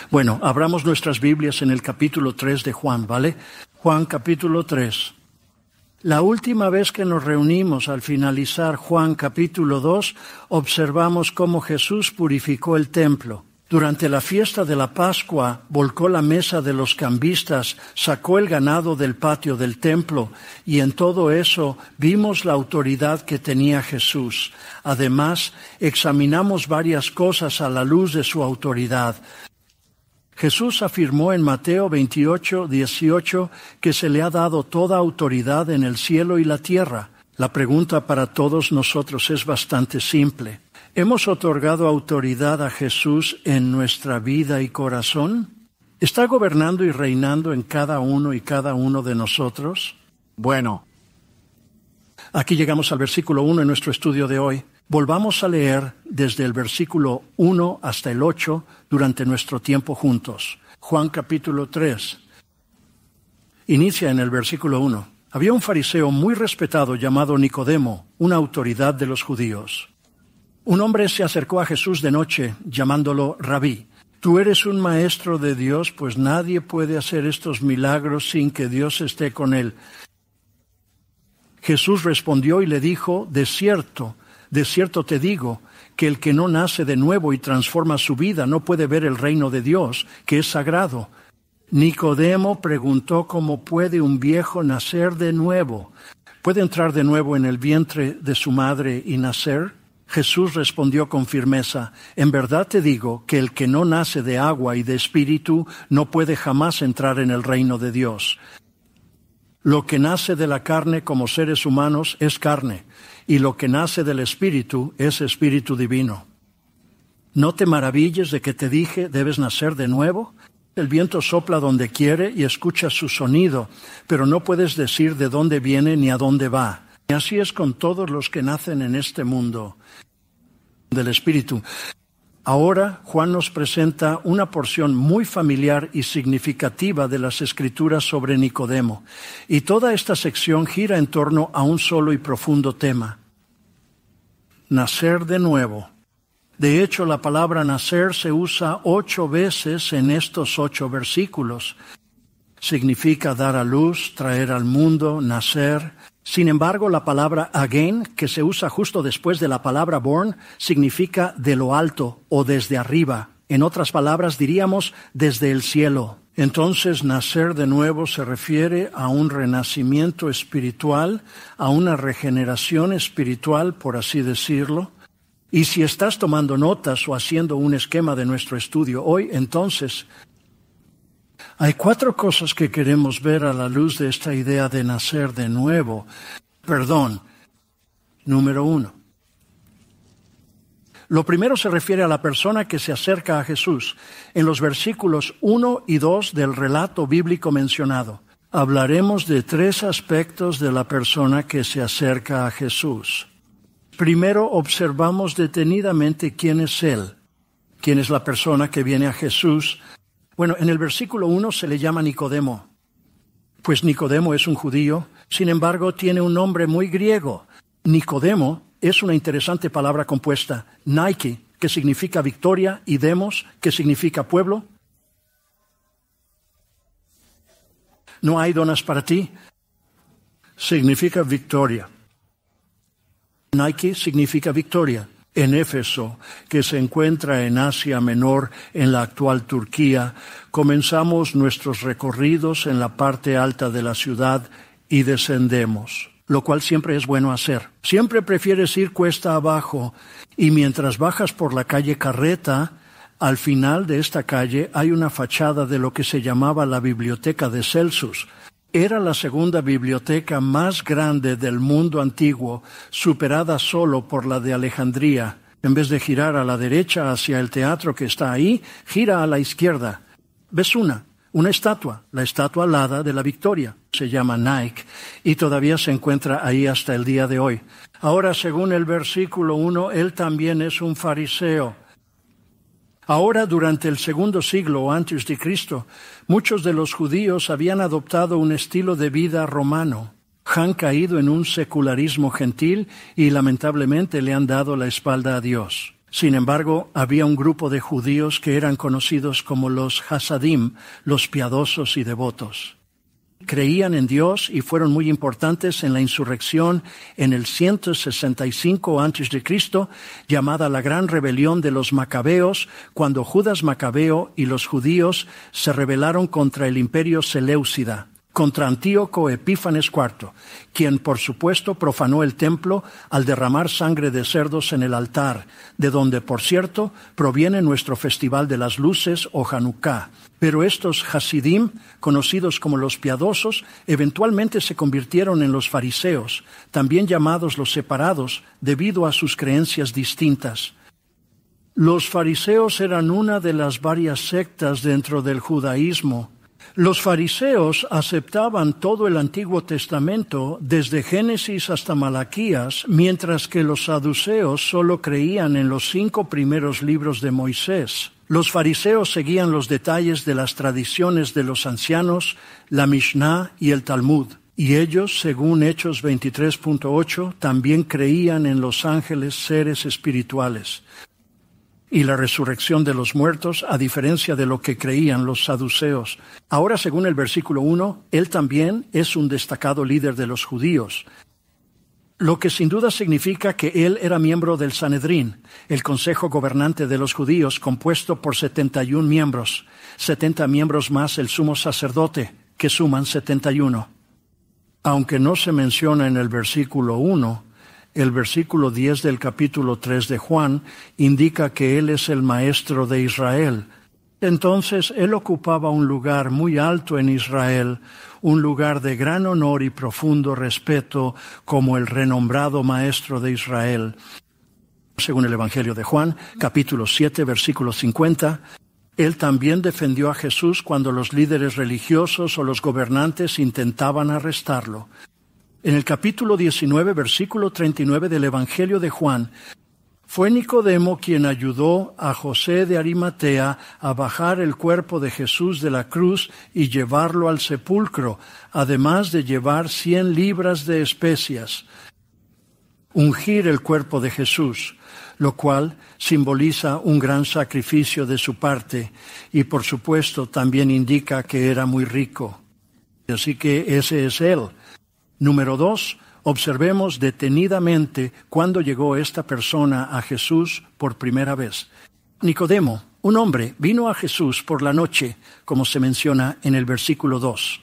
Bueno, abramos nuestras Biblias en el capítulo 3 de Juan, ¿vale? Juan capítulo 3. La última vez que nos reunimos al finalizar Juan capítulo 2, observamos cómo Jesús purificó el templo. Durante la fiesta de la Pascua, volcó la mesa de los cambistas, sacó el ganado del patio del templo, y en todo eso vimos la autoridad que tenía Jesús. Además, examinamos varias cosas a la luz de su autoridad. Jesús afirmó en Mateo 28:18 que se le ha dado toda autoridad en el cielo y la tierra. La pregunta para todos nosotros es bastante simple. ¿Hemos otorgado autoridad a Jesús en nuestra vida y corazón? ¿Está gobernando y reinando en cada uno y cada uno de nosotros? Bueno, aquí llegamos al versículo 1 en nuestro estudio de hoy. Volvamos a leer desde el versículo 1 hasta el 8 durante nuestro tiempo juntos. Juan capítulo 3. Inicia en el versículo 1. Había un fariseo muy respetado llamado Nicodemo, una autoridad de los judíos. Un hombre se acercó a Jesús de noche, llamándolo Rabí. Tú eres un maestro de Dios, pues nadie puede hacer estos milagros sin que Dios esté con él. Jesús respondió y le dijo, de cierto te digo, que el que no nace de nuevo y transforma su vida no puede ver el reino de Dios, que es sagrado. Nicodemo preguntó cómo puede un viejo nacer de nuevo. ¿Puede entrar de nuevo en el vientre de su madre y nacer? Jesús respondió con firmeza, en verdad te digo que el que no nace de agua y de espíritu no puede jamás entrar en el reino de Dios. Lo que nace de la carne como seres humanos es carne, y lo que nace del espíritu es espíritu divino. No te maravilles de que te dije, debes nacer de nuevo. El viento sopla donde quiere y escuchas su sonido, pero no puedes decir de dónde viene ni a dónde va. Y así es con todos los que nacen en este mundo del Espíritu. Ahora Juan nos presenta una porción muy familiar y significativa de las Escrituras sobre Nicodemo. Y toda esta sección gira en torno a un solo y profundo tema: nacer de nuevo. De hecho, la palabra nacer se usa 8 veces en estos 8 versículos. Significa dar a luz, traer al mundo, nacer. Sin embargo, la palabra again, que se usa justo después de la palabra born, significa de lo alto o desde arriba. En otras palabras, diríamos desde el cielo. Entonces, nacer de nuevo se refiere a un renacimiento espiritual, a una regeneración espiritual, por así decirlo. Y si estás tomando notas o haciendo un esquema de nuestro estudio hoy, entonces hay 4 cosas que queremos ver a la luz de esta idea de nacer de nuevo. Número 1. Lo primero se refiere a la persona que se acerca a Jesús. En los versículos 1 y 2 del relato bíblico mencionado, hablaremos de 3 aspectos de la persona que se acerca a Jesús. Primero, observamos detenidamente quién es Él, quién es la persona que viene a Jesús. Bueno, en el versículo 1 se le llama Nicodemo, pues Nicodemo es un judío, sin embargo tiene un nombre muy griego. Nicodemo es una interesante palabra compuesta, Nike, que significa victoria, y demos, que significa pueblo. No hay donas para ti, significa victoria. Nike significa victoria. En Éfeso, que se encuentra en Asia Menor, en la actual Turquía, comenzamos nuestros recorridos en la parte alta de la ciudad y descendemos, lo cual siempre es bueno hacer. Siempre prefieres ir cuesta abajo, y mientras bajas por la calle Carreta, al final de esta calle hay una fachada de lo que se llamaba la Biblioteca de Celsus. Era la segunda biblioteca más grande del mundo antiguo, superada solo por la de Alejandría. En vez de girar a la derecha hacia el teatro que está ahí, gira a la izquierda. ¿Ves una estatua, la estatua alada de la Victoria? Se llama Nike y todavía se encuentra ahí hasta el día de hoy. Ahora, según el versículo 1, él también es un fariseo. Ahora, durante el 2º siglo antes de Cristo, muchos de los judíos habían adoptado un estilo de vida romano. Han caído en un secularismo gentil y lamentablemente le han dado la espalda a Dios. Sin embargo, había un grupo de judíos que eran conocidos como los Hasidim, los piadosos y devotos. Creían en Dios y fueron muy importantes en la insurrección en el 165 a.C., llamada la Gran Rebelión de los Macabeos, cuando Judas Macabeo y los judíos se rebelaron contra el imperio seleucida, contra Antíoco Epífanes IV, quien por supuesto profanó el templo al derramar sangre de cerdos en el altar, de donde, por cierto, proviene nuestro Festival de las Luces o Hanukkah. Pero estos Hasidim, conocidos como los piadosos, eventualmente se convirtieron en los fariseos, también llamados los separados, debido a sus creencias distintas. Los fariseos eran una de las varias sectas dentro del judaísmo. Los fariseos aceptaban todo el Antiguo Testamento desde Génesis hasta Malaquías, mientras que los saduceos solo creían en los 5 primeros libros de Moisés. Los fariseos seguían los detalles de las tradiciones de los ancianos, la Mishnah y el Talmud. Y ellos, según Hechos 23.8, también creían en los ángeles, seres espirituales, y la resurrección de los muertos, a diferencia de lo que creían los saduceos. Ahora, según el versículo 1, él también es un destacado líder de los judíos, lo que sin duda significa que él era miembro del Sanedrín, el consejo gobernante de los judíos, compuesto por 71 miembros, 70 miembros más el sumo sacerdote, que suman 71. Aunque no se menciona en el versículo 1, el versículo 10 del capítulo 3 de Juan indica que él es el maestro de Israel. Entonces, él ocupaba un lugar muy alto en Israel, un lugar de gran honor y profundo respeto como el renombrado maestro de Israel. Según el Evangelio de Juan, capítulo 7, versículo 50, él también defendió a Jesús cuando los líderes religiosos o los gobernantes intentaban arrestarlo. En el capítulo 19, versículo 39 del Evangelio de Juan, fue Nicodemo quien ayudó a José de Arimatea a bajar el cuerpo de Jesús de la cruz y llevarlo al sepulcro, además de llevar 100 libras de especias. Ungir el cuerpo de Jesús, lo cual simboliza un gran sacrificio de su parte y por supuesto también indica que era muy rico. Así que ese es él. Número 2, observemos detenidamente cuándo llegó esta persona a Jesús por primera vez. Nicodemo, un hombre, vino a Jesús por la noche, como se menciona en el versículo 2.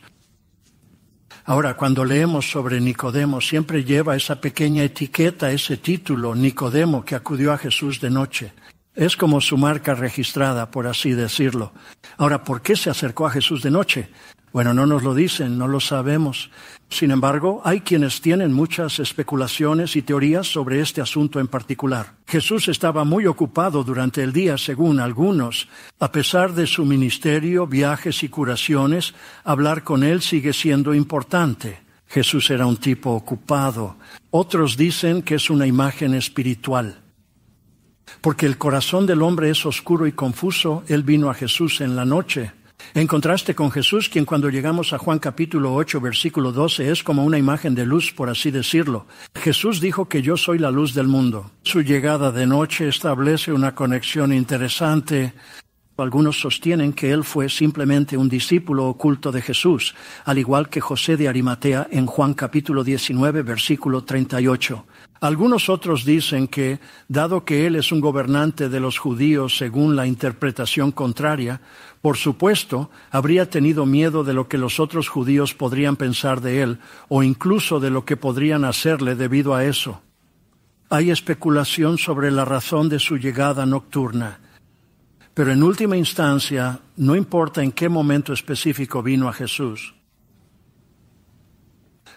Ahora, cuando leemos sobre Nicodemo, siempre lleva esa pequeña etiqueta, ese título, Nicodemo, que acudió a Jesús de noche. Es como su marca registrada, por así decirlo. Ahora, ¿por qué se acercó a Jesús de noche? Bueno, no nos lo dicen, no lo sabemos. Sin embargo, hay quienes tienen muchas especulaciones y teorías sobre este asunto en particular. Jesús estaba muy ocupado durante el día, según algunos. A pesar de su ministerio, viajes y curaciones, hablar con él sigue siendo importante. Jesús era un tipo ocupado. Otros dicen que es una imagen espiritual. Porque el corazón del hombre es oscuro y confuso, él vino a Jesús en la noche. En contraste con Jesús, quien cuando llegamos a Juan capítulo 8, versículo 12, es como una imagen de luz, por así decirlo. Jesús dijo que yo soy la luz del mundo. Su llegada de noche establece una conexión interesante. Algunos sostienen que él fue simplemente un discípulo oculto de Jesús, al igual que José de Arimatea en Juan capítulo 19, versículo 38. Algunos otros dicen que, dado que él es un gobernante de los judíos según la interpretación contraria, por supuesto, habría tenido miedo de lo que los otros judíos podrían pensar de él, o incluso de lo que podrían hacerle debido a eso. Hay especulación sobre la razón de su llegada nocturna. Pero en última instancia, no importa en qué momento específico vino a Jesús.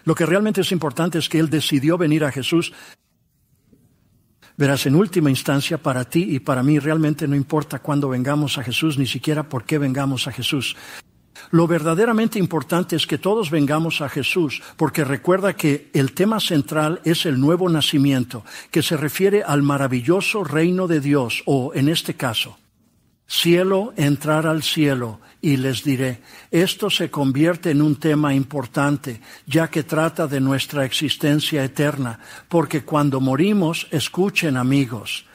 Lo que realmente es importante es que él decidió venir a Jesús. Verás, en última instancia, para ti y para mí realmente no importa cuándo vengamos a Jesús, ni siquiera por qué vengamos a Jesús. Lo verdaderamente importante es que todos vengamos a Jesús, porque recuerda que el tema central es el nuevo nacimiento, que se refiere al maravilloso reino de Dios, o en este caso, cielo, entrar al cielo, y les diré, esto se convierte en un tema importante, ya que trata de nuestra existencia eterna, porque cuando morimos, escuchen amigos,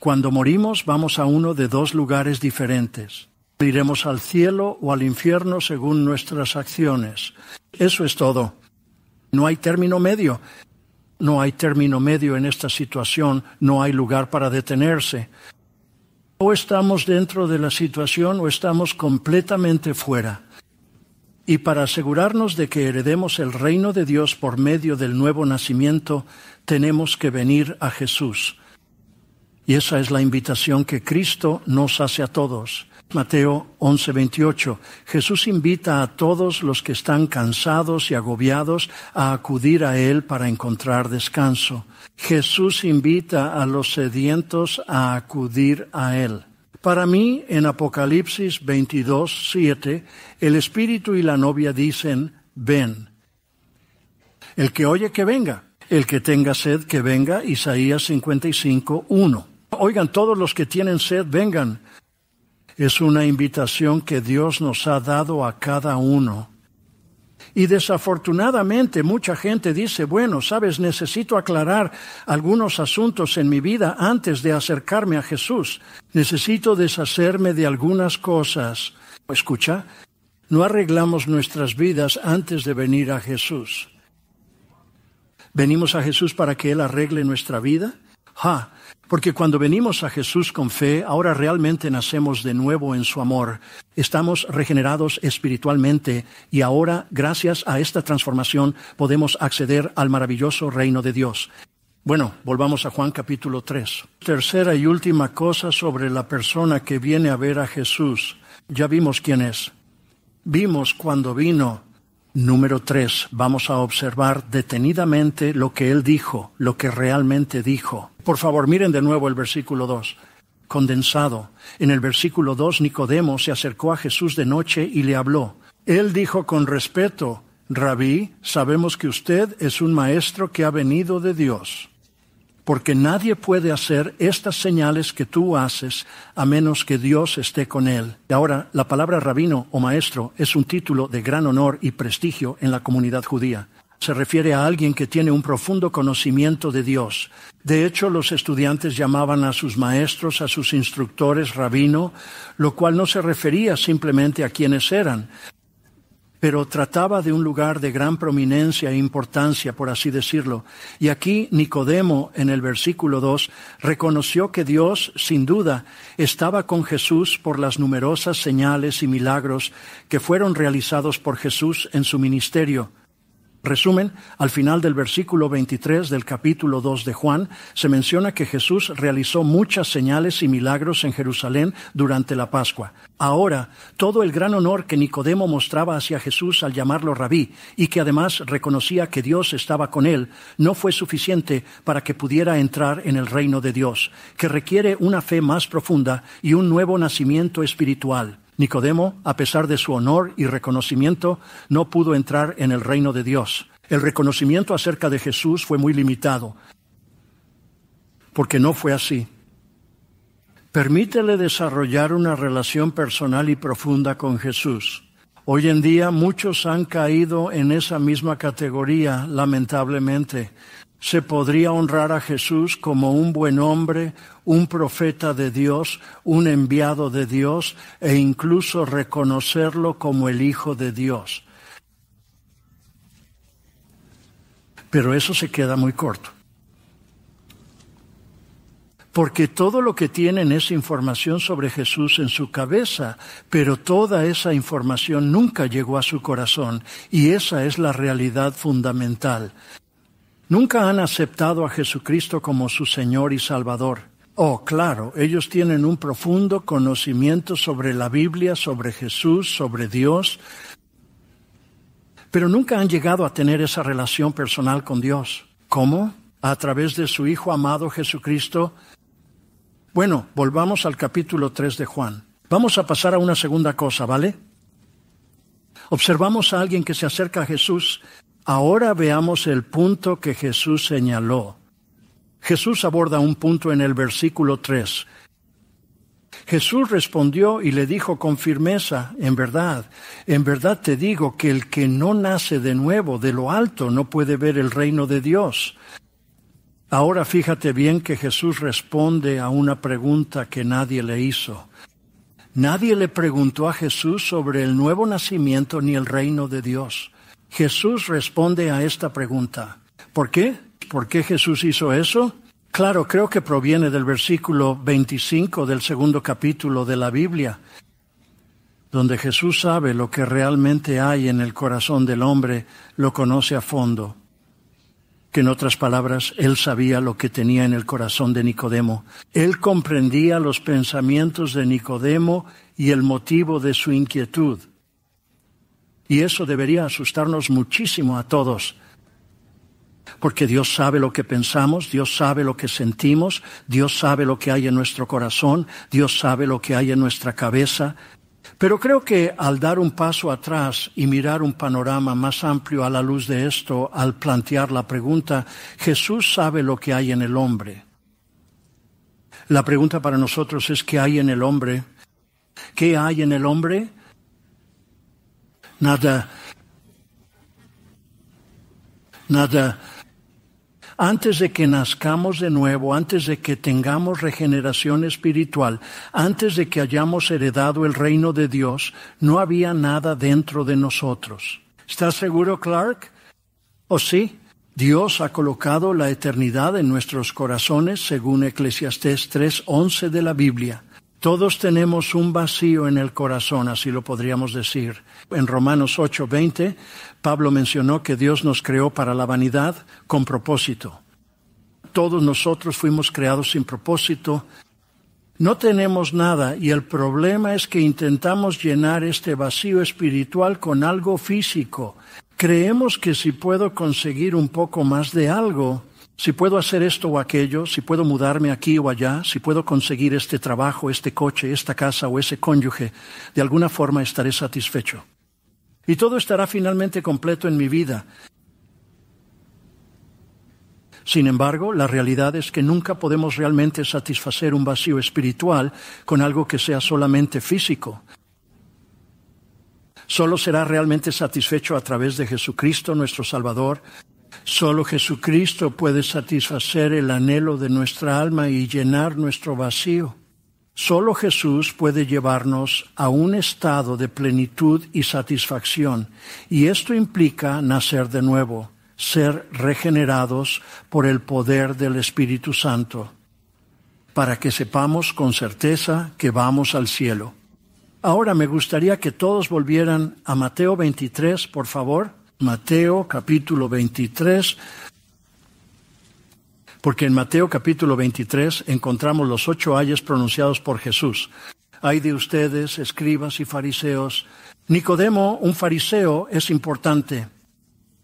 Cuando morimos vamos a uno de dos lugares diferentes. Iremos al cielo o al infierno según nuestras acciones. Eso es todo. No hay término medio. No hay término medio en esta situación. No hay lugar para detenerse. O estamos dentro de la situación o estamos completamente fuera. Y para asegurarnos de que heredemos el reino de Dios por medio del nuevo nacimiento, tenemos que venir a Jesús. Y esa es la invitación que Cristo nos hace a todos. Mateo 11:28. Jesús invita a todos los que están cansados y agobiados a acudir a Él para encontrar descanso. Jesús invita a los sedientos a acudir a Él. Para mí, en Apocalipsis 22:7, el Espíritu y la novia dicen, ven. El que oye, que venga. El que tenga sed, que venga. Isaías 55:1. Oigan, todos los que tienen sed, vengan. Es una invitación que Dios nos ha dado a cada uno. Y desafortunadamente mucha gente dice, bueno, sabes, necesito aclarar algunos asuntos en mi vida antes de acercarme a Jesús. Necesito deshacerme de algunas cosas. Escucha, no arreglamos nuestras vidas antes de venir a Jesús. ¿Venimos a Jesús para que Él arregle nuestra vida? Porque cuando venimos a Jesús con fe, ahora realmente nacemos de nuevo en su amor. Estamos regenerados espiritualmente y ahora, gracias a esta transformación, podemos acceder al maravilloso reino de Dios. Bueno, volvamos a Juan capítulo 3. Tercera y última cosa sobre la persona que viene a ver a Jesús. Ya vimos quién es. Vimos cuando vino. Número 3, vamos a observar detenidamente lo que Él dijo, lo que realmente dijo. Por favor, miren de nuevo el versículo 2, condensado. En el versículo 2, Nicodemo se acercó a Jesús de noche y le habló. Él dijo con respeto, Rabí, sabemos que usted es un maestro que ha venido de Dios, porque nadie puede hacer estas señales que tú haces a menos que Dios esté con él. Y ahora, la palabra rabino o maestro es un título de gran honor y prestigio en la comunidad judía. Se refiere a alguien que tiene un profundo conocimiento de Dios. De hecho, los estudiantes llamaban a sus maestros, a sus instructores, rabino, lo cual no se refería simplemente a quienes eran, pero trataba de un lugar de gran prominencia e importancia, por así decirlo. Y aquí Nicodemo, en el versículo 2, reconoció que Dios, sin duda, estaba con Jesús por las numerosas señales y milagros que fueron realizados por Jesús en su ministerio. Resumen, al final del versículo 23 del capítulo 2 de Juan, se menciona que Jesús realizó muchas señales y milagros en Jerusalén durante la Pascua. Ahora, todo el gran honor que Nicodemo mostraba hacia Jesús al llamarlo rabí, y que además reconocía que Dios estaba con él, no fue suficiente para que pudiera entrar en el reino de Dios, que requiere una fe más profunda y un nuevo nacimiento espiritual. Nicodemo, a pesar de su honor y reconocimiento, no pudo entrar en el reino de Dios. El reconocimiento acerca de Jesús fue muy limitado, porque no fue así. Permítele desarrollar una relación personal y profunda con Jesús. Hoy en día muchos han caído en esa misma categoría, lamentablemente. Se podría honrar a Jesús como un buen hombre, un profeta de Dios, un enviado de Dios, e incluso reconocerlo como el Hijo de Dios. Pero eso se queda muy corto. Porque todo lo que tienen es información sobre Jesús en su cabeza, pero toda esa información nunca llegó a su corazón, y esa es la realidad fundamental. Nunca han aceptado a Jesucristo como su Señor y Salvador. Oh, claro, ellos tienen un profundo conocimiento sobre la Biblia, sobre Jesús, sobre Dios, pero nunca han llegado a tener esa relación personal con Dios. ¿Cómo? A través de su Hijo amado Jesucristo. Bueno, volvamos al capítulo 3 de Juan. Vamos a pasar a una segunda cosa, ¿vale? Observamos a alguien que se acerca a Jesús. Ahora veamos el punto que Jesús señaló. Jesús aborda un punto en el versículo 3. Jesús respondió y le dijo con firmeza, en verdad te digo que el que no nace de nuevo de lo alto no puede ver el reino de Dios. Ahora fíjate bien que Jesús responde a una pregunta que nadie le hizo. Nadie le preguntó a Jesús sobre el nuevo nacimiento ni el reino de Dios. Jesús responde a esta pregunta. ¿Por qué? ¿Por qué Jesús hizo eso? Claro, creo que proviene del versículo 25 del 2º capítulo de la Biblia, donde Jesús sabe lo que realmente hay en el corazón del hombre, lo conoce a fondo. Que en otras palabras, Él sabía lo que tenía en el corazón de Nicodemo. Él comprendía los pensamientos de Nicodemo y el motivo de su inquietud. Y eso debería asustarnos muchísimo a todos. Porque Dios sabe lo que pensamos, Dios sabe lo que sentimos, Dios sabe lo que hay en nuestro corazón, Dios sabe lo que hay en nuestra cabeza. Pero creo que al dar un paso atrás y mirar un panorama más amplio a la luz de esto, al plantear la pregunta, Jesús sabe lo que hay en el hombre. La pregunta para nosotros es: ¿qué hay en el hombre? ¿Qué hay en el hombre? Nada. Antes de que nazcamos de nuevo, antes de que tengamos regeneración espiritual, antes de que hayamos heredado el reino de Dios, no había nada dentro de nosotros. ¿Estás seguro, Clark? ¿O sí? Dios ha colocado la eternidad en nuestros corazones, según Eclesiastés 3:11 de la Biblia. Todos tenemos un vacío en el corazón, así lo podríamos decir. En Romanos 8:20, Pablo mencionó que Dios nos creó para la vanidad con propósito. Todos nosotros fuimos creados sin propósito. No tenemos nada y el problema es que intentamos llenar este vacío espiritual con algo físico. Creemos que si puedo conseguir un poco más de algo, si puedo hacer esto o aquello, si puedo mudarme aquí o allá, si puedo conseguir este trabajo, este coche, esta casa o ese cónyuge, de alguna forma estaré satisfecho. Y todo estará finalmente completo en mi vida. Sin embargo, la realidad es que nunca podemos realmente satisfacer un vacío espiritual con algo que sea solamente físico. Solo será realmente satisfecho a través de Jesucristo, nuestro Salvador. Solo Jesucristo puede satisfacer el anhelo de nuestra alma y llenar nuestro vacío. Solo Jesús puede llevarnos a un estado de plenitud y satisfacción, y esto implica nacer de nuevo, ser regenerados por el poder del Espíritu Santo, para que sepamos con certeza que vamos al cielo. Ahora me gustaría que todos volvieran a Mateo 23, por favor. Mateo capítulo 23, porque en Mateo capítulo 23 encontramos los 8 ayes pronunciados por Jesús. Ay de ustedes, escribas y fariseos. Nicodemo, un fariseo, es importante.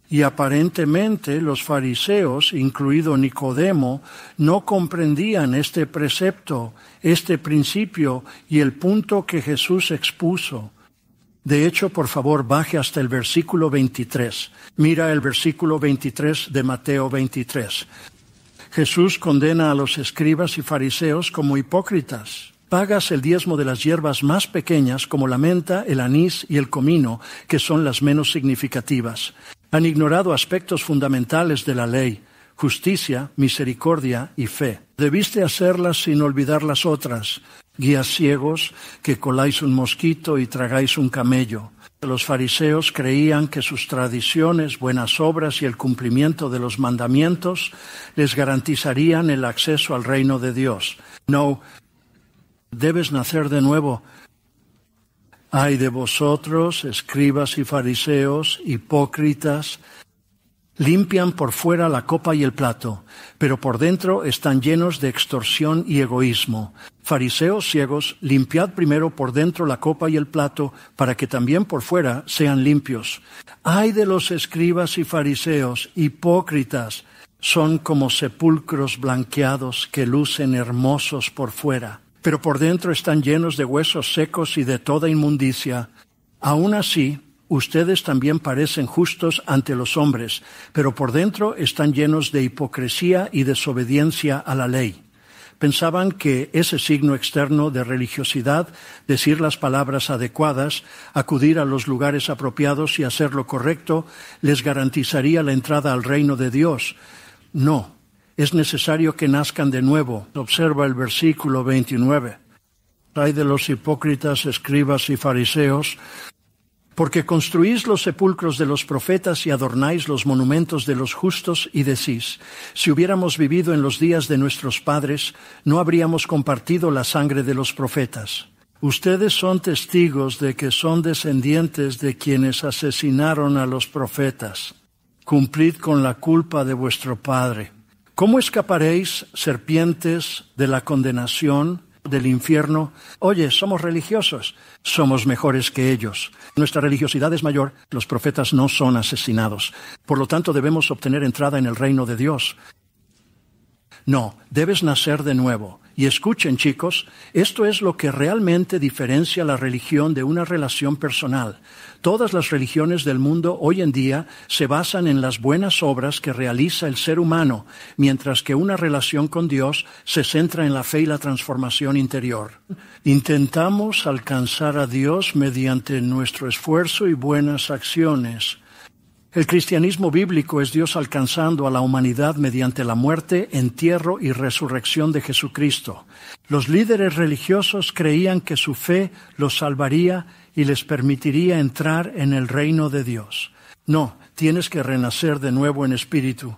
Y aparentemente los fariseos, incluido Nicodemo, no comprendían este precepto, este principio y el punto que Jesús expuso. De hecho, por favor, baje hasta el versículo 23. Mira el versículo 23 de Mateo 23. Jesús condena a los escribas y fariseos como hipócritas. Pagas el diezmo de las hierbas más pequeñas como la menta, el anís y el comino, que son las menos significativas. Han ignorado aspectos fundamentales de la ley: justicia, misericordia y fe. Debiste hacerlas sin olvidar las otras. Guías ciegos, que coláis un mosquito y tragáis un camello. Los fariseos creían que sus tradiciones, buenas obras y el cumplimiento de los mandamientos les garantizarían el acceso al reino de Dios. No, debes nacer de nuevo. Ay de vosotros, escribas y fariseos, hipócritas, limpian por fuera la copa y el plato, pero por dentro están llenos de extorsión y egoísmo. Fariseos ciegos, limpiad primero por dentro la copa y el plato, para que también por fuera sean limpios. Ay de los escribas y fariseos, hipócritas, son como sepulcros blanqueados que lucen hermosos por fuera, pero por dentro están llenos de huesos secos y de toda inmundicia. Aún así, ustedes también parecen justos ante los hombres, pero por dentro están llenos de hipocresía y desobediencia a la ley. Pensaban que ese signo externo de religiosidad, decir las palabras adecuadas, acudir a los lugares apropiados y hacer lo correcto, les garantizaría la entrada al reino de Dios. No, Es necesario que nazcan de nuevo. Observa el versículo 29. Ay de los hipócritas, escribas y fariseos, porque construís los sepulcros de los profetas y adornáis los monumentos de los justos y decís, si hubiéramos vivido en los días de nuestros padres, no habríamos compartido la sangre de los profetas. Ustedes son testigos de que son descendientes de quienes asesinaron a los profetas. Cumplid con la culpa de vuestro padre. ¿Cómo escaparéis, serpientes, de la condenación, del infierno? Oye, somos religiosos, somos mejores que ellos. Nuestra religiosidad es mayor, los profetas no son asesinados. Por lo tanto, debemos obtener entrada en el reino de Dios. No, debes nacer de nuevo. Y escuchen, chicos, esto es lo que realmente diferencia la religión de una relación personal. Todas las religiones del mundo hoy en día se basan en las buenas obras que realiza el ser humano, mientras que una relación con Dios se centra en la fe y la transformación interior. Intentamos alcanzar a Dios mediante nuestro esfuerzo y buenas acciones. El cristianismo bíblico es Dios alcanzando a la humanidad mediante la muerte, entierro y resurrección de Jesucristo. Los líderes religiosos creían que su fe los salvaría y les permitiría entrar en el reino de Dios. No, tienes que renacer de nuevo en espíritu.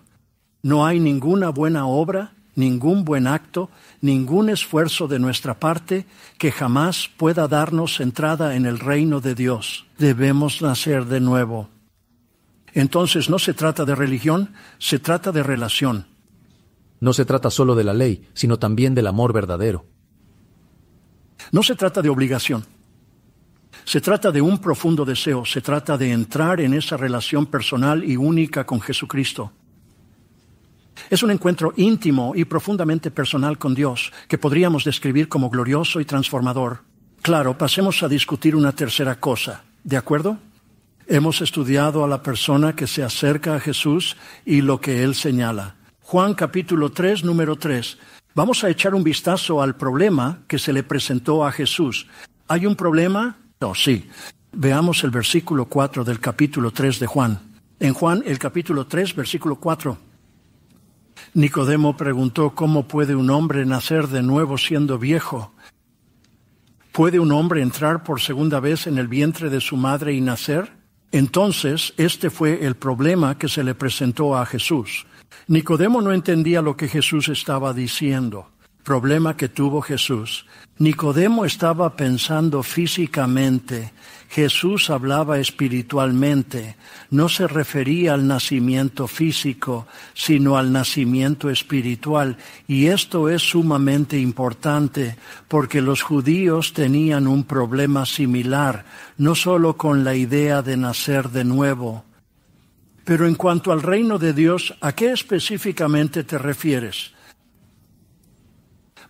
No hay ninguna buena obra, ningún buen acto, ningún esfuerzo de nuestra parte que jamás pueda darnos entrada en el reino de Dios. Debemos nacer de nuevo. Entonces no se trata de religión, se trata de relación. No se trata solo de la ley, sino también del amor verdadero. No se trata de obligación. Se trata de un profundo deseo, se trata de entrar en esa relación personal y única con Jesucristo. Es un encuentro íntimo y profundamente personal con Dios, que podríamos describir como glorioso y transformador. Claro, pasemos a discutir una tercera cosa, ¿de acuerdo? Hemos estudiado a la persona que se acerca a Jesús y lo que Él señala. Juan capítulo 3, número 3. Vamos a echar un vistazo al problema que se le presentó a Jesús. ¿Hay un problema? No, sí. Veamos el versículo 4 del capítulo 3 de Juan. En Juan, el capítulo 3, versículo 4. Nicodemo preguntó, ¿cómo puede un hombre nacer de nuevo siendo viejo? ¿Puede un hombre entrar por segunda vez en el vientre de su madre y nacer? Entonces, este fue el problema que se le presentó a Jesús. Nicodemo no entendía lo que Jesús estaba diciendo. Problema que tuvo Jesús. Nicodemo estaba pensando físicamente. Jesús hablaba espiritualmente. No se refería al nacimiento físico, sino al nacimiento espiritual. Y esto es sumamente importante, porque los judíos tenían un problema similar, no solo con la idea de nacer de nuevo. Pero en cuanto al reino de Dios, ¿a qué específicamente te refieres?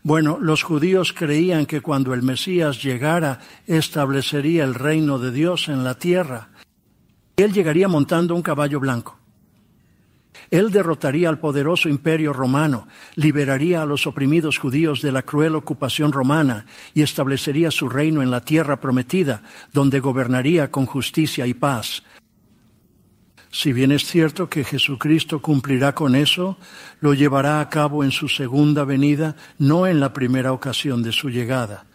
Bueno, los judíos creían que cuando el Mesías llegara, establecería el reino de Dios en la tierra. Él llegaría montando un caballo blanco. Él derrotaría al poderoso imperio romano, liberaría a los oprimidos judíos de la cruel ocupación romana y establecería su reino en la tierra prometida, donde gobernaría con justicia y paz. Si bien es cierto que Jesucristo cumplirá con eso, lo llevará a cabo en su segunda venida, no en la primera ocasión de su llegada.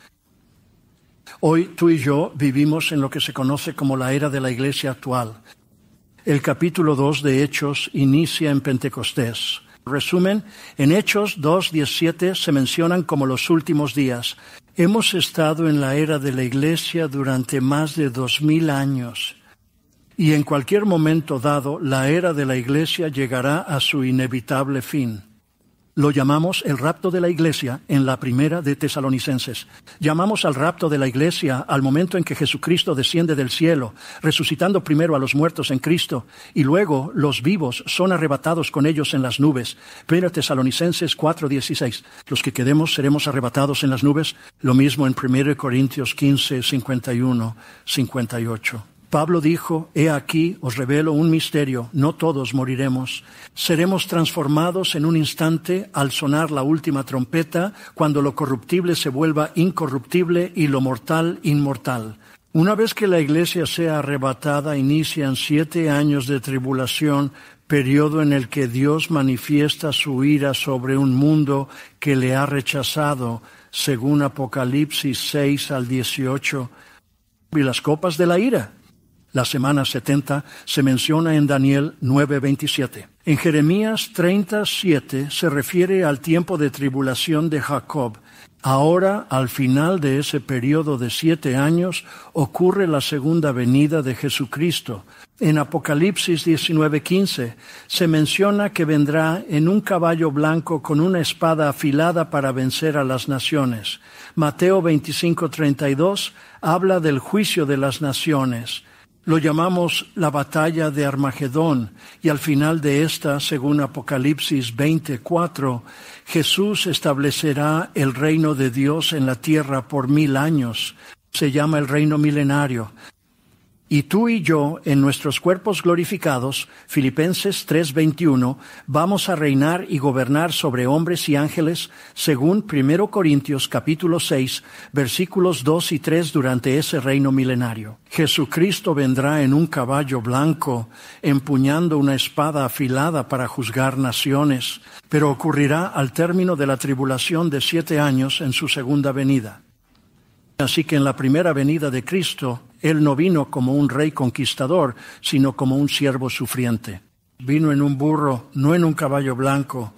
Hoy tú y yo vivimos en lo que se conoce como la era de la iglesia actual. El capítulo 2 de Hechos inicia en Pentecostés. Resumen, en Hechos 2:17 se mencionan como los últimos días. Hemos estado en la era de la iglesia durante más de 2000 años. Y en cualquier momento dado, la era de la iglesia llegará a su inevitable fin. Lo llamamos el rapto de la iglesia en la primera de Tesalonicenses. Llamamos al rapto de la iglesia al momento en que Jesucristo desciende del cielo, resucitando primero a los muertos en Cristo, y luego los vivos son arrebatados con ellos en las nubes. Primera Tesalonicenses 4:16. Los que quedemos seremos arrebatados en las nubes. Lo mismo en 1 Corintios 15, 51, 58. Pablo dijo, he aquí, os revelo un misterio, no todos moriremos. Seremos transformados en un instante al sonar la última trompeta, cuando lo corruptible se vuelva incorruptible y lo mortal inmortal. Una vez que la iglesia sea arrebatada, inician 7 años de tribulación, periodo en el que Dios manifiesta su ira sobre un mundo que le ha rechazado, según Apocalipsis 6 al 18, y las copas de la ira. La semana 70 se menciona en Daniel 9:27. En Jeremías 37 se refiere al tiempo de tribulación de Jacob. Ahora, al final de ese periodo de 7 años, ocurre la segunda venida de Jesucristo. En Apocalipsis 19:15 se menciona que vendrá en un caballo blanco con una espada afilada para vencer a las naciones. Mateo 25:32 habla del juicio de las naciones. Lo llamamos la batalla de Armagedón, y al final de esta, según Apocalipsis 20:4, Jesús establecerá el reino de Dios en la tierra por 1000 años. Se llama el reino milenario. Y tú y yo, en nuestros cuerpos glorificados, Filipenses 3:21, vamos a reinar y gobernar sobre hombres y ángeles, según 1 Corintios capítulo 6, versículos 2 y 3 durante ese reino milenario. Jesucristo vendrá en un caballo blanco, empuñando una espada afilada para juzgar naciones, pero ocurrirá al término de la tribulación de 7 años en su segunda venida. Así que en la primera venida de Cristo, Él no vino como un rey conquistador, sino como un siervo sufriente. Vino en un burro, no en un caballo blanco.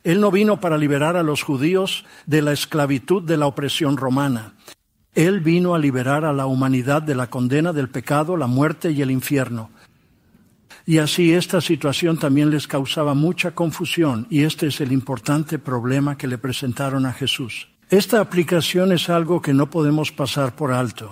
Él no vino para liberar a los judíos de la esclavitud de la opresión romana. Él vino a liberar a la humanidad de la condena del pecado, la muerte y el infierno. Y así esta situación también les causaba mucha confusión, y este es el importante problema que le presentaron a Jesús. Esta aplicación es algo que no podemos pasar por alto.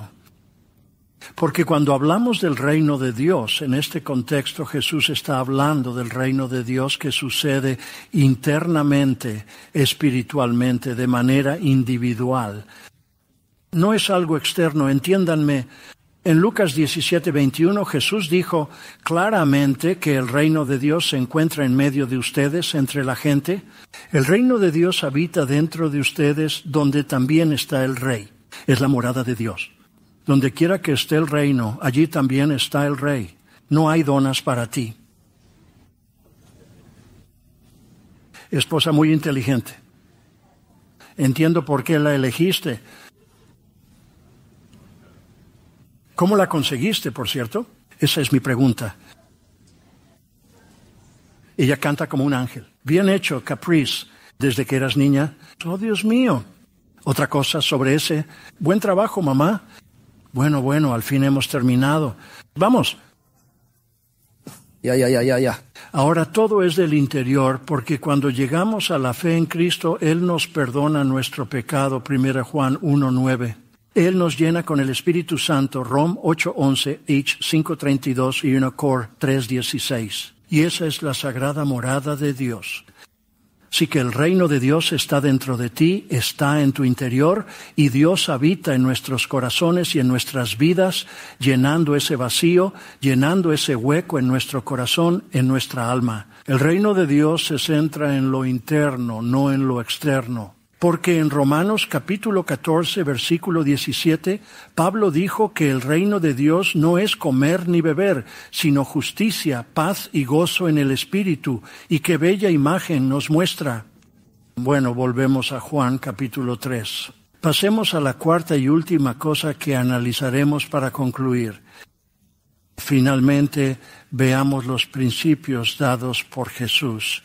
Porque cuando hablamos del reino de Dios, en este contexto Jesús está hablando del reino de Dios que sucede internamente, espiritualmente, de manera individual. No es algo externo, entiéndanme. En Lucas 17:21 Jesús dijo claramente que el reino de Dios se encuentra en medio de ustedes, entre la gente. El reino de Dios habita dentro de ustedes, donde también está el Rey. Es la morada de Dios. Donde quiera que esté el reino, allí también está el Rey. No hay donas para ti. Esposa muy inteligente. Entiendo por qué la elegiste. ¿Cómo la conseguiste, por cierto? Esa es mi pregunta. Ella canta como un ángel. Bien hecho, Caprice, desde que eras niña. Oh, Dios mío. Otra cosa sobre ese. Buen trabajo, mamá. Bueno, al fin hemos terminado. Vamos. Ya. Ahora todo es del interior, porque cuando llegamos a la fe en Cristo, Él nos perdona nuestro pecado. 1 Juan 1:9. Él nos llena con el Espíritu Santo, Rom 8:11, H 5:32 y 1 Cor 3:16. Y esa es la sagrada morada de Dios. Así que el reino de Dios está dentro de ti, está en tu interior, y Dios habita en nuestros corazones y en nuestras vidas, llenando ese vacío, llenando ese hueco en nuestro corazón, en nuestra alma. El reino de Dios se centra en lo interno, no en lo externo. Porque en Romanos capítulo 14, versículo 17, Pablo dijo que el reino de Dios no es comer ni beber, sino justicia, paz y gozo en el Espíritu, y qué bella imagen nos muestra. Bueno, volvemos a Juan capítulo 3. Pasemos a la cuarta y última cosa que analizaremos para concluir. Finalmente, veamos los principios dados por Jesús.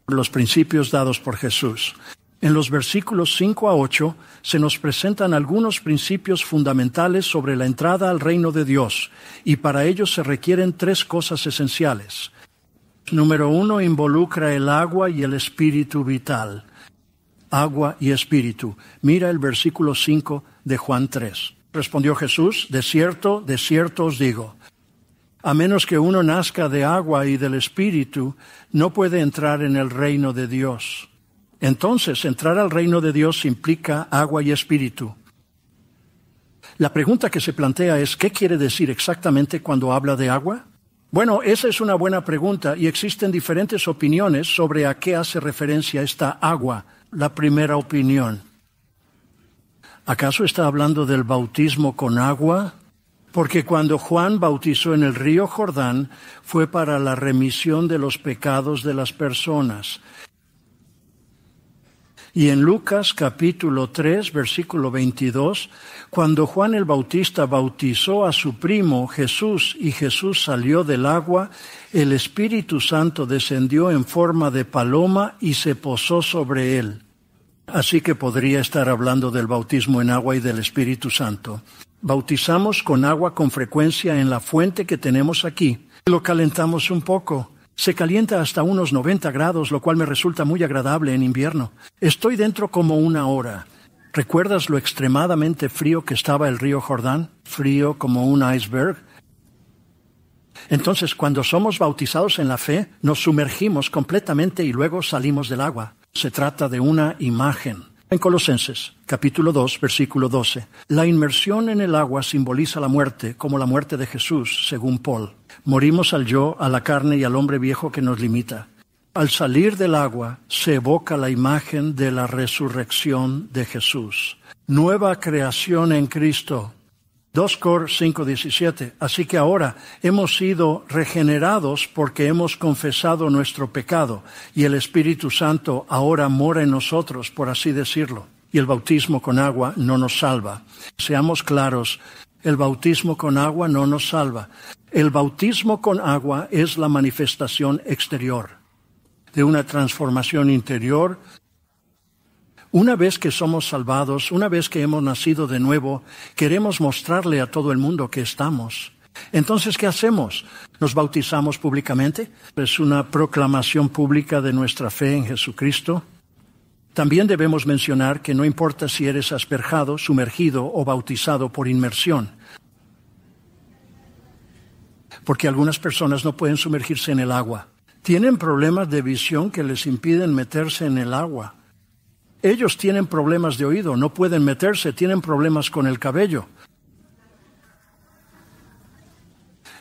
Los principios dados por Jesús. En los versículos 5 a 8 se nos presentan algunos principios fundamentales sobre la entrada al reino de Dios, y para ello se requieren 3 cosas esenciales. Número 1, involucra el agua y el espíritu vital. Agua y espíritu. Mira el versículo 5 de Juan 3. Respondió Jesús, de cierto os digo, a menos que uno nazca de agua y del espíritu, no puede entrar en el reino de Dios. Entonces, entrar al reino de Dios implica agua y espíritu. La pregunta que se plantea es, ¿qué quiere decir exactamente cuando habla de agua? Bueno, esa es una buena pregunta y existen diferentes opiniones sobre a qué hace referencia esta agua. La primera opinión. ¿Acaso está hablando del bautismo con agua? Porque cuando Juan bautizó en el río Jordán fue para la remisión de los pecados de las personas. Y en Lucas capítulo 3, versículo 22, cuando Juan el Bautista bautizó a su primo Jesús y Jesús salió del agua, el Espíritu Santo descendió en forma de paloma y se posó sobre él. Así que podría estar hablando del bautismo en agua y del Espíritu Santo. Bautizamos con agua con frecuencia en la fuente que tenemos aquí. Lo calentamos un poco. Se calienta hasta unos 90 grados, lo cual me resulta muy agradable en invierno. Estoy dentro como una hora. ¿Recuerdas lo extremadamente frío que estaba el río Jordán? Frío como un iceberg. Entonces, cuando somos bautizados en la fe, nos sumergimos completamente y luego salimos del agua. Se trata de una imagen. En Colosenses, capítulo 2, versículo 12, la inmersión en el agua simboliza la muerte, como la muerte de Jesús, según Paul. Morimos al yo, a la carne y al hombre viejo que nos limita. Al salir del agua, se evoca la imagen de la resurrección de Jesús. Nueva creación en Cristo. 2 Cor 5:17. Así que ahora hemos sido regenerados porque hemos confesado nuestro pecado y el Espíritu Santo ahora mora en nosotros, por así decirlo. Y el bautismo con agua no nos salva. Seamos claros, el bautismo con agua no nos salva. El bautismo con agua es la manifestación exterior de una transformación interior. Una vez que somos salvados, una vez que hemos nacido de nuevo, queremos mostrarle a todo el mundo que estamos. Entonces, ¿qué hacemos? ¿Nos bautizamos públicamente? Es una proclamación pública de nuestra fe en Jesucristo. También debemos mencionar que no importa si eres asperjado, sumergido o bautizado por inmersión, porque algunas personas no pueden sumergirse en el agua. Tienen problemas de visión que les impiden meterse en el agua. Ellos tienen problemas de oído, no pueden meterse, tienen problemas con el cabello.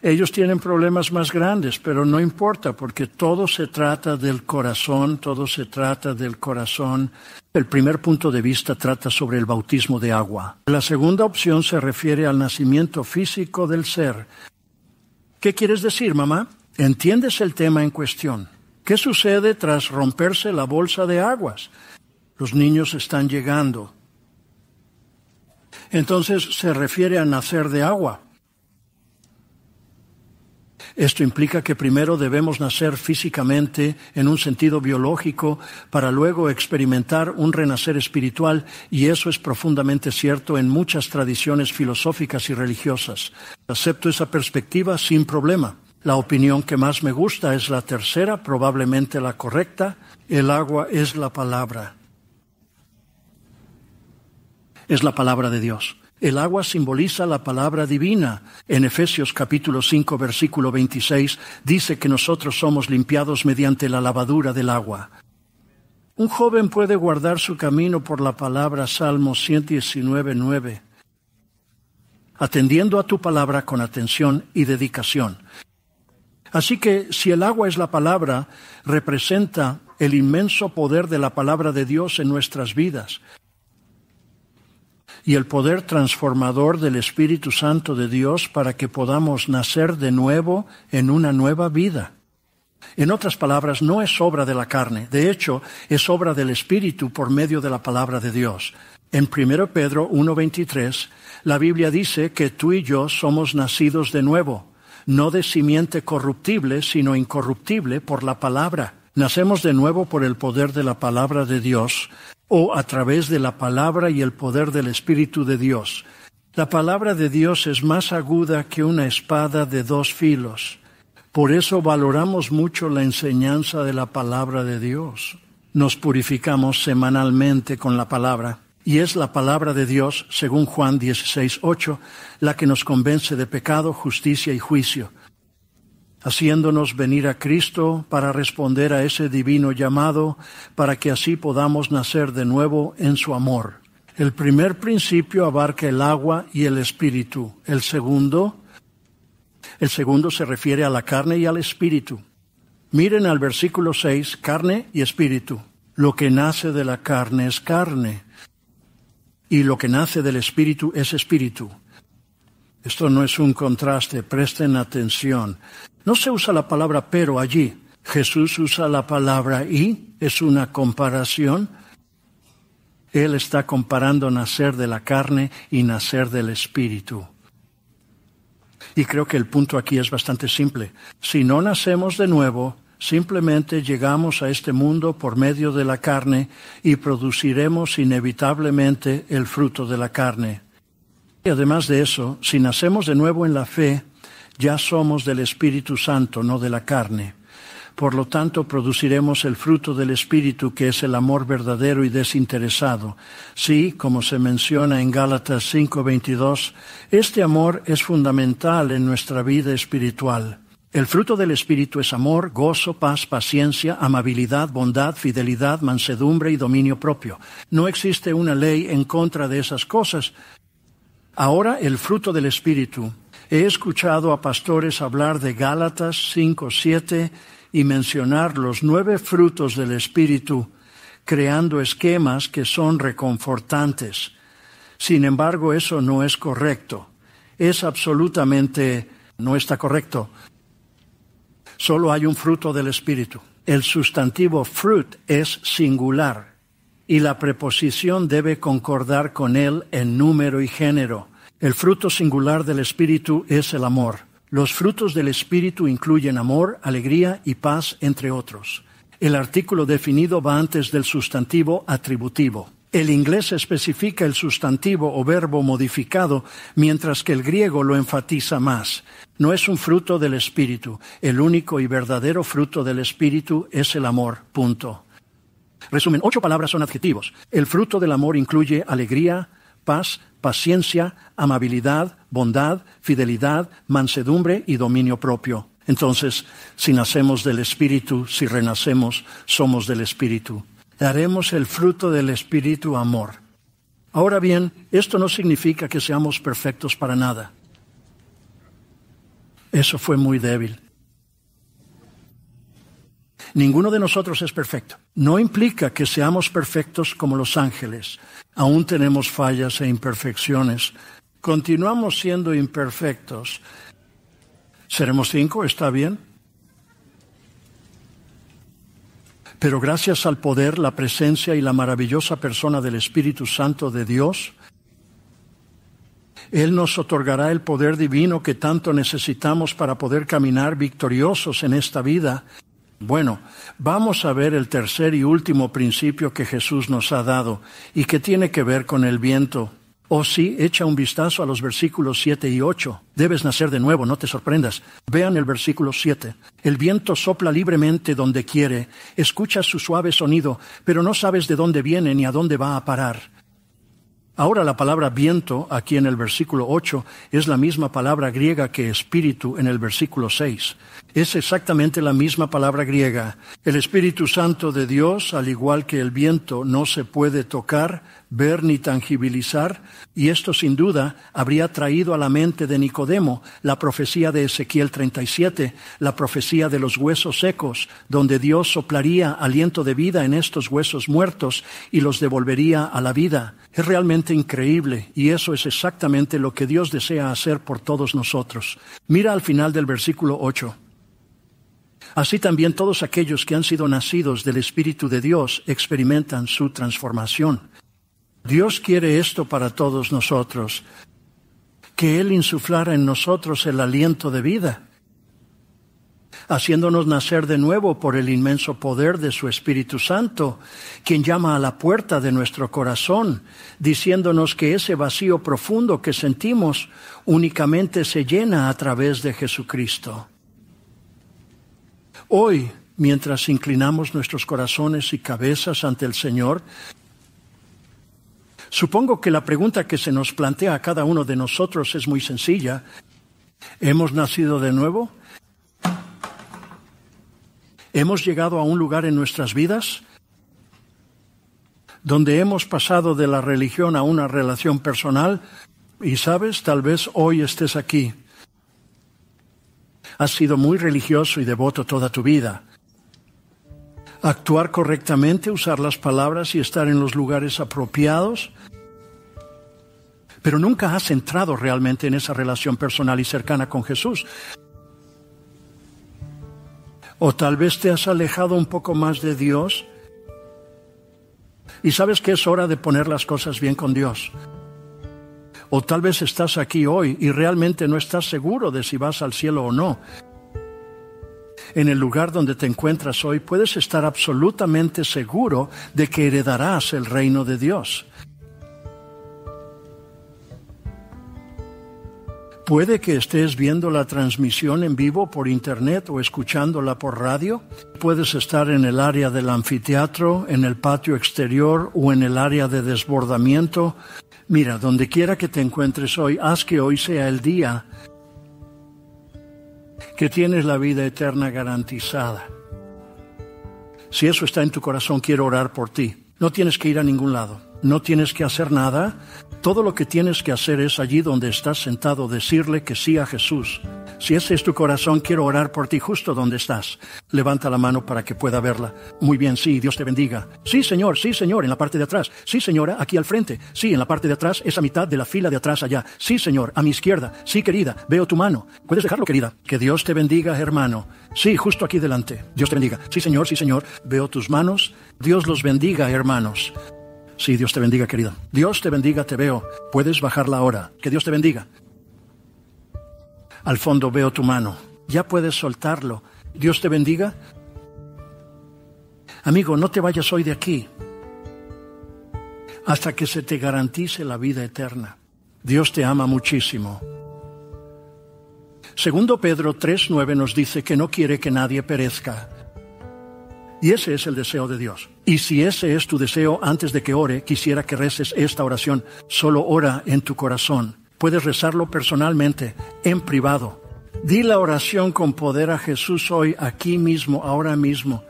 Ellos tienen problemas más grandes, pero no importa, porque todo se trata del corazón, todo se trata del corazón. El primer punto de vista trata sobre el bautismo de agua. La segunda opción se refiere al nacimiento físico del ser. ¿Qué quieres decir, mamá? ¿Entiendes el tema en cuestión? ¿Qué sucede tras romperse la bolsa de aguas? Los niños están llegando. Entonces se refiere a nacer de agua. Esto implica que primero debemos nacer físicamente en un sentido biológico para luego experimentar un renacer espiritual, y eso es profundamente cierto en muchas tradiciones filosóficas y religiosas. Acepto esa perspectiva sin problema. La opinión que más me gusta es la tercera, probablemente la correcta. El agua es la palabra. Es la palabra de Dios. El agua simboliza la palabra divina. En Efesios capítulo 5, versículo 26, dice que nosotros somos limpiados mediante la lavadura del agua. Un joven puede guardar su camino por la palabra, Salmo 119:9, atendiendo a tu palabra con atención y dedicación. Así que si el agua es la palabra, representa el inmenso poder de la palabra de Dios en nuestras vidas y el poder transformador del Espíritu Santo de Dios para que podamos nacer de nuevo en una nueva vida. En otras palabras, no es obra de la carne, de hecho, es obra del Espíritu por medio de la palabra de Dios. En 1 Pedro 1:23, la Biblia dice que tú y yo somos nacidos de nuevo, no de simiente corruptible, sino incorruptible por la palabra. Nacemos de nuevo por el poder de la palabra de Dios, o a través de la palabra y el poder del Espíritu de Dios. La palabra de Dios es más aguda que una espada de 2 filos. Por eso valoramos mucho la enseñanza de la palabra de Dios. Nos purificamos semanalmente con la palabra, y es la palabra de Dios, según Juan 16:8, la que nos convence de pecado, justicia y juicio, haciéndonos venir a Cristo para responder a ese divino llamado, para que así podamos nacer de nuevo en su amor. El primer principio abarca el agua y el espíritu. El segundo se refiere a la carne y al espíritu. Miren al versículo 6, carne y espíritu. Lo que nace de la carne es carne. y lo que nace del Espíritu es espíritu. Esto no es un contraste, presten atención. No se usa la palabra pero allí. Jesús usa la palabra y, es una comparación. Él está comparando nacer de la carne y nacer del Espíritu. Y creo que el punto aquí es bastante simple. Si no nacemos de nuevo, simplemente llegamos a este mundo por medio de la carne y produciremos inevitablemente el fruto de la carne. Y además de eso, si nacemos de nuevo en la fe, ya somos del Espíritu Santo, no de la carne. Por lo tanto, produciremos el fruto del Espíritu, que es el amor verdadero y desinteresado. Sí, como se menciona en Gálatas 5:22, este amor es fundamental en nuestra vida espiritual. El fruto del Espíritu es amor, gozo, paz, paciencia, amabilidad, bondad, fidelidad, mansedumbre y dominio propio. No existe una ley en contra de esas cosas. Ahora, el fruto del Espíritu. He escuchado a pastores hablar de Gálatas 5:7 y mencionar los 9 frutos del Espíritu, creando esquemas que son reconfortantes. Sin embargo, eso no es correcto. No está correcto. Solo hay un fruto del Espíritu. El sustantivo fruit es singular y la preposición debe concordar con él en número y género. El fruto singular del Espíritu es el amor. Los frutos del Espíritu incluyen amor, alegría y paz, entre otros. El artículo definido va antes del sustantivo atributivo. El inglés especifica el sustantivo o verbo modificado, mientras que el griego lo enfatiza más. No es un fruto del Espíritu. El único y verdadero fruto del Espíritu es el amor. Punto. Resumen, 8 palabras son adjetivos. El fruto del amor incluye alegría, paz, paciencia, amabilidad, bondad, fidelidad, mansedumbre y dominio propio. Entonces, si nacemos del Espíritu, si renacemos, somos del Espíritu. Daremos el fruto del Espíritu, amor. Ahora bien, esto no significa que seamos perfectos para nada. Eso fue muy débil. Ninguno de nosotros es perfecto. No implica que seamos perfectos como los ángeles. Aún tenemos fallas e imperfecciones. Continuamos siendo imperfectos. ¿Seremos 5? ¿Está bien? Pero gracias al poder, la presencia y la maravillosa persona del Espíritu Santo de Dios, Él nos otorgará el poder divino que tanto necesitamos para poder caminar victoriosos en esta vida. Bueno, vamos a ver el tercer y último principio que Jesús nos ha dado y que tiene que ver con el viento. Oh sí, echa un vistazo a los versículos 7 y 8. Debes nacer de nuevo, no te sorprendas. Vean el versículo 7. El viento sopla libremente donde quiere. Escuchas su suave sonido, pero no sabes de dónde viene ni a dónde va a parar. Ahora la palabra viento, aquí en el versículo 8, es la misma palabra griega que espíritu en el versículo 6. Es exactamente la misma palabra griega. El Espíritu Santo de Dios, al igual que el viento, no se puede tocar, ver ni tangibilizar, y esto sin duda habría traído a la mente de Nicodemo la profecía de Ezequiel 37, la profecía de los huesos secos, donde Dios soplaría aliento de vida en estos huesos muertos y los devolvería a la vida. Es realmente increíble, y eso es exactamente lo que Dios desea hacer por todos nosotros. Mira al final del versículo 8. Así también todos aquellos que han sido nacidos del Espíritu de Dios experimentan su transformación. Dios quiere esto para todos nosotros, que Él insuflara en nosotros el aliento de vida, haciéndonos nacer de nuevo por el inmenso poder de su Espíritu Santo, quien llama a la puerta de nuestro corazón, diciéndonos que ese vacío profundo que sentimos únicamente se llena a través de Jesucristo. Hoy, mientras inclinamos nuestros corazones y cabezas ante el Señor, supongo que la pregunta que se nos plantea a cada uno de nosotros es muy sencilla. ¿Hemos nacido de nuevo? ¿Hemos llegado a un lugar en nuestras vidas donde hemos pasado de la religión a una relación personal? Y sabes, tal vez hoy estés aquí. Has sido muy religioso y devoto toda tu vida. Actuar correctamente, usar las palabras y estar en los lugares apropiados. pero nunca has entrado realmente en esa relación personal y cercana con Jesús. O tal vez te has alejado un poco más de Dios y sabes que es hora de poner las cosas bien con Dios. O tal vez estás aquí hoy y realmente no estás seguro de si vas al cielo o no. En el lugar donde te encuentras hoy puedes estar absolutamente seguro de que heredarás el reino de Dios. Puede que estés viendo la transmisión en vivo por internet o escuchándola por radio. Puedes estar en el área del anfiteatro, en el patio exterior o en el área de desbordamiento. Mira, donde quiera que te encuentres hoy, haz que hoy sea el día que tienes la vida eterna garantizada. Si eso está en tu corazón, quiero orar por ti. No tienes que ir a ningún lado. No tienes que hacer nada. Todo lo que tienes que hacer es allí donde estás sentado, decirle que sí a Jesús. Si ese es tu corazón, quiero orar por ti justo donde estás. Levanta la mano para que pueda verla. Muy bien, sí, Dios te bendiga. Sí, Señor, en la parte de atrás. Sí, señora, aquí al frente. Sí, en la parte de atrás, esa mitad de la fila de atrás allá. Sí, Señor, a mi izquierda. Sí, querida, veo tu mano. ¿Puedes dejarlo, querida? Que Dios te bendiga, hermano. Sí, justo aquí delante. Dios te bendiga. Sí, Señor, veo tus manos. Dios los bendiga, hermanos. Sí, Dios te bendiga, querida. Dios te bendiga, te veo. Puedes bajarla ahora. Que Dios te bendiga. Al fondo veo tu mano. Ya puedes soltarlo. Dios te bendiga. Amigo, no te vayas hoy de aquí hasta que se te garantice la vida eterna. Dios te ama muchísimo. Segundo Pedro 3:9 nos dice que no quiere que nadie perezca. Y ese es el deseo de Dios. Y si ese es tu deseo, antes de que ore, quisiera que reces esta oración. Solo ora en tu corazón. Puedes rezarlo personalmente, en privado. Di la oración con poder a Jesús hoy, aquí mismo, ahora mismo.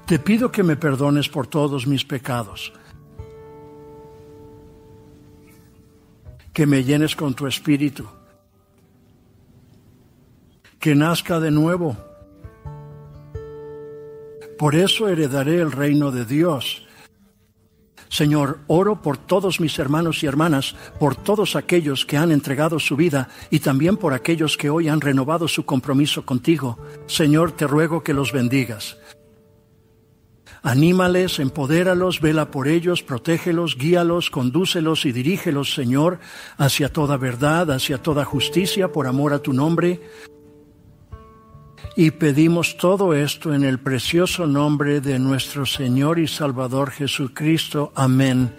Te pido que me perdones por todos mis pecados. Que me llenes con tu espíritu. Que nazca de nuevo. Por eso heredaré el reino de Dios. Señor, oro por todos mis hermanos y hermanas, por todos aquellos que han entregado su vida y también por aquellos que hoy han renovado su compromiso contigo. Señor, te ruego que los bendigas. Anímales, empodéralos, vela por ellos, protégelos, guíalos, condúcelos y dirígelos, Señor, hacia toda verdad, hacia toda justicia, por amor a tu nombre. Y pedimos todo esto en el precioso nombre de nuestro Señor y Salvador Jesucristo. Amén.